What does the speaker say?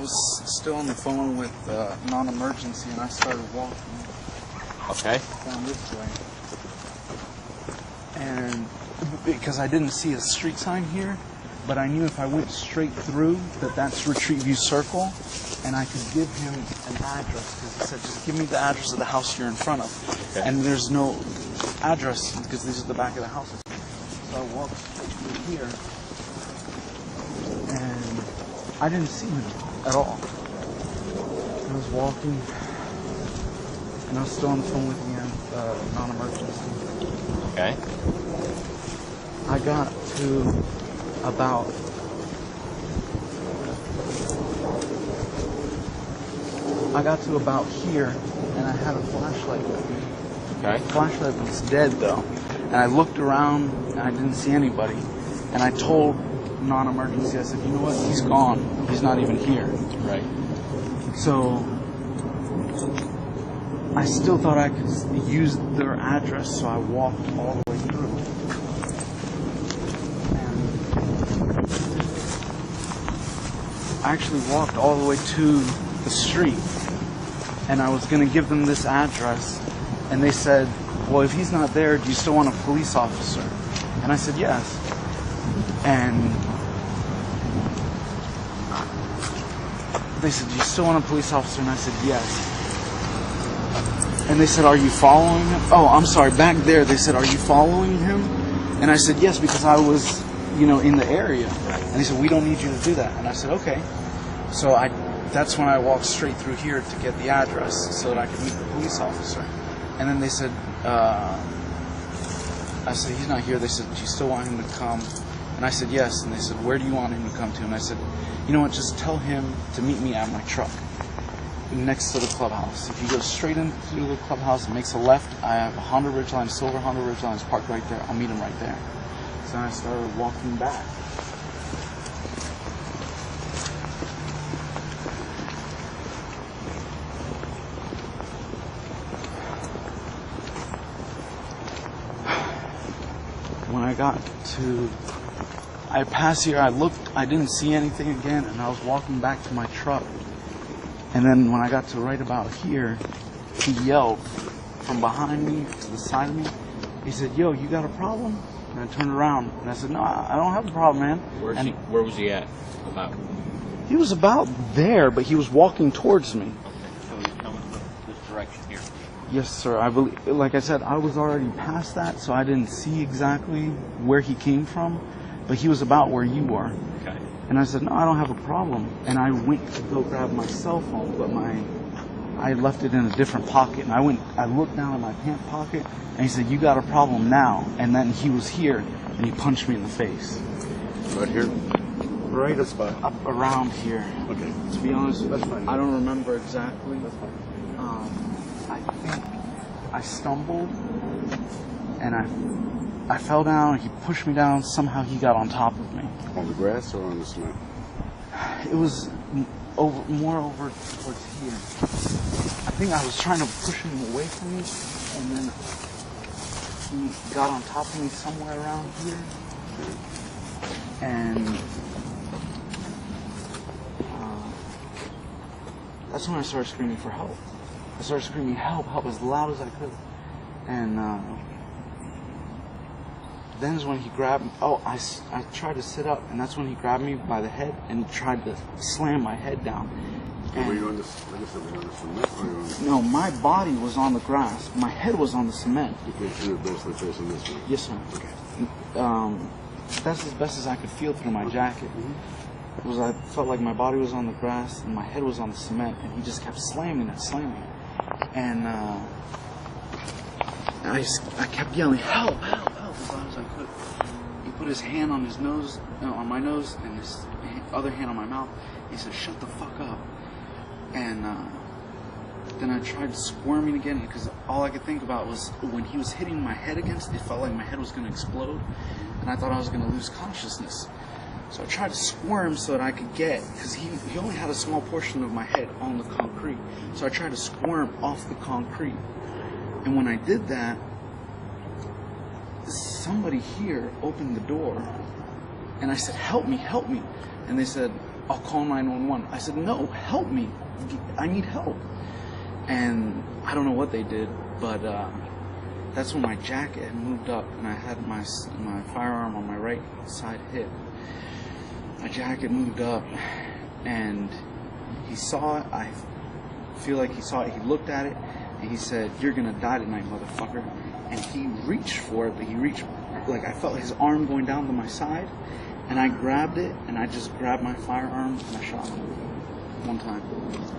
was still on the phone with non-emergency, and I started walking down this way. And because I didn't see a street sign here, but I knew if I went straight through that's Retreat View Circle, and I could give him an address, because he said, just give me the address of the house you're in front of. Okay. And there's no address, because these are the back of the houses. So I walked straight through here, and I didn't see him at all. I was walking, and I was still on the phone with the non-emergency. Okay. I got to about here, and I had a flashlight with me. Okay. The flashlight was dead though, and I looked around and I didn't see anybody. And I told non-emergency, I said, you know what? He's gone. He's not even here. Right. So I still thought I could use their address, so I walked all the way through. I actually walked all the way to the street, and I was going to give them this address, and they said, well, if he's not there, do you still want a police officer? And I said, yes. And they said, do you still want a police officer? And I said, yes. And they said, are you following him? Oh, I'm sorry, back there, they said, are you following him? And I said, yes, because I was, in the area. And they said, we don't need you to do that. And I said, okay. So that's when I walked straight through here to get the address so that I could meet the police officer. And then they said, I said, he's not here. They said, do you still want him to come? And I said, yes. And they said, where do you want him to come to? And I said, you know what, just tell him to meet me at my truck next to the clubhouse. If you go straight into the clubhouse and makes a left, I have a Honda Ridgeline, silver Honda Ridgeline is parked right there. I'll meet him right there. So I started walking back. When I passed here, I looked, I didn't see anything again, and I was walking back to my truck. And then when I got to right about here, he yelled from behind me to the side of me. He said, yo, you got a problem? And I turned around, and I said, no, I don't have a problem, man. Where was he at? He was about there, but he was walking towards me. Okay, so he's coming this direction here. Yes, sir. I believe, like I said, I was already past that, so I didn't see exactly where he came from, but he was about where you were. Okay. And I said, no, I don't have a problem. And I went to go grab my cell phone, but I left it in a different pocket. And I looked down in my pant pocket, and he said, you got a problem now. And then he was here, and he punched me in the face. Right here? Right up around here. Okay. To be honest, that's fine. I don't remember exactly. That's fine. I think I stumbled, and I fell down, he pushed me down, somehow he got on top of me. On the grass or on the cement? It was more over towards here. I think I was trying to push him away from me, and then he got on top of me somewhere around here. And that's when I started screaming for help. I started screaming, help, help, as loud as I could. And then is when he grabbed me. Oh, I tried to sit up, and that's when he grabbed me by the head and tried to slam my head down. And were you on the cement? Or you on no, my body was on the grass. My head was on the cement. You can't feel basically facing this way? Yes, sir. Okay. That's as best as I could feel through my jacket. I felt like my body was on the grass and my head was on the cement, and he just kept slamming it. And I kept yelling, help, help, help, as loud as I could. He put his hand on his nose, on my nose, and his other hand on my mouth. He said, shut the fuck up. And then I tried squirming again, because all I could think about was when he was hitting my head against it, felt like my head was going to explode, and I thought I was going to lose consciousness. So I tried to squirm so that I could get, because he only had a small portion of my head on the concrete. So I tried to squirm off the concrete. And when I did that, somebody here opened the door. And I said, help me, help me. And they said, I'll call 911. I said, no, help me. I need help. And I don't know what they did, but that's when my jacket had moved up and I had my firearm on my right side hip. My jacket moved up and he saw it. I feel like he saw it. He looked at it and he said, "You're gonna die tonight, motherfucker." And he reached for it, but he reached, like I felt his arm going down to my side, and I grabbed it and I just grabbed my firearm and I shot him one time.